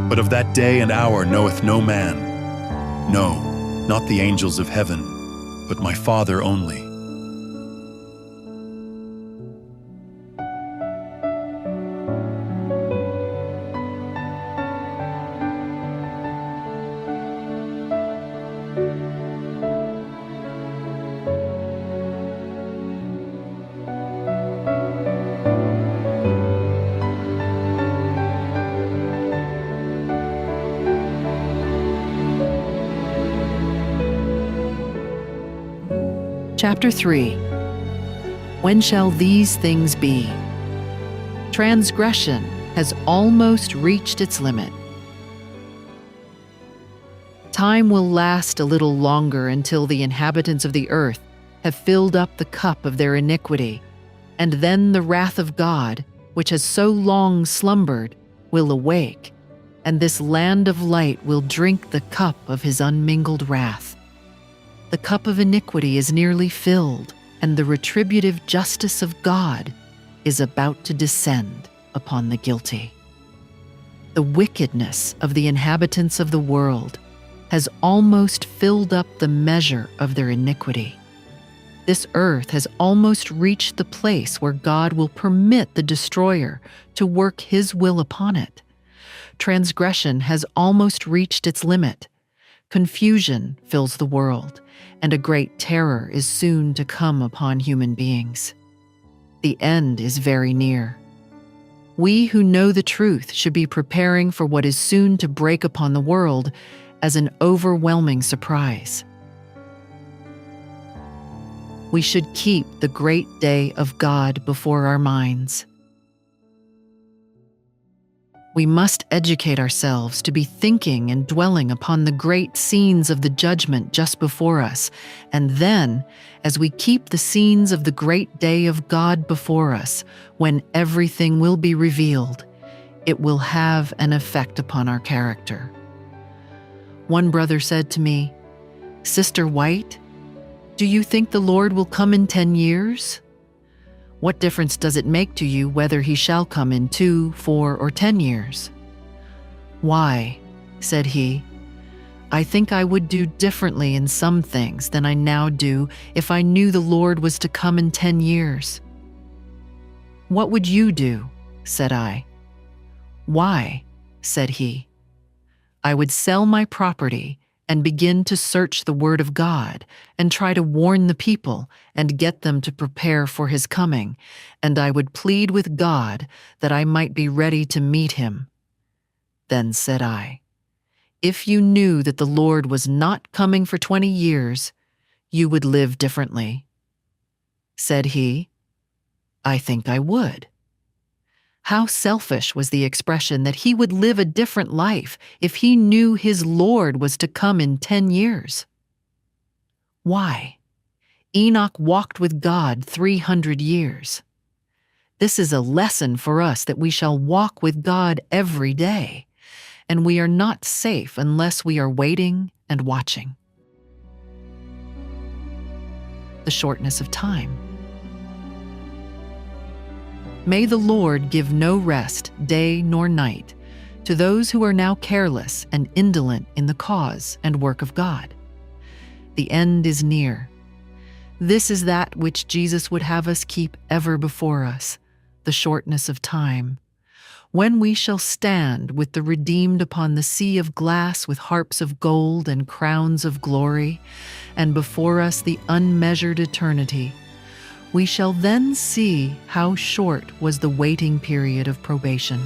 But of that day and hour knoweth no man, no, not the angels of heaven, but my Father only. Chapter 3. When shall these things be? Transgression has almost reached its limit. Time will last a little longer until the inhabitants of the earth have filled up the cup of their iniquity, and then the wrath of God, which has so long slumbered, will awake, and this land of light will drink the cup of his unmingled wrath. The cup of iniquity is nearly filled, and the retributive justice of God is about to descend upon the guilty. The wickedness of the inhabitants of the world has almost filled up the measure of their iniquity. This earth has almost reached the place where God will permit the destroyer to work his will upon it. Transgression has almost reached its limit. Confusion fills the world, and a great terror is soon to come upon human beings. The end is very near. We who know the truth should be preparing for what is soon to break upon the world as an overwhelming surprise. We should keep the great day of God before our minds. We must educate ourselves to be thinking and dwelling upon the great scenes of the judgment just before us, and then, as we keep the scenes of the great day of God before us, when everything will be revealed, it will have an effect upon our character. One brother said to me, "Sister White, do you think the Lord will come in 10 years? What difference does it make to you whether he shall come in 2, 4, or 10 years? Why," said he, "I think I would do differently in some things than I now do if I knew the Lord was to come in 10 years. What would you do?" said I. "Why," said he, "I would sell my property and begin to search the Word of God and try to warn the people and get them to prepare for his coming, and I would plead with God that I might be ready to meet him." Then said I, "If you knew that the Lord was not coming for 20 years, you would live differently." Said he, "I think I would." How selfish was the expression that he would live a different life if he knew his Lord was to come in 10 years. Why? Enoch walked with God 300 years. This is a lesson for us that we shall walk with God every day, and we are not safe unless we are waiting and watching. The shortness of time. May the Lord give no rest, day nor night, to those who are now careless and indolent in the cause and work of God. The end is near. This is that which Jesus would have us keep ever before us, the shortness of time, when we shall stand with the redeemed upon the sea of glass with harps of gold and crowns of glory, and before us the unmeasured eternity. We shall then see how short was the waiting period of probation.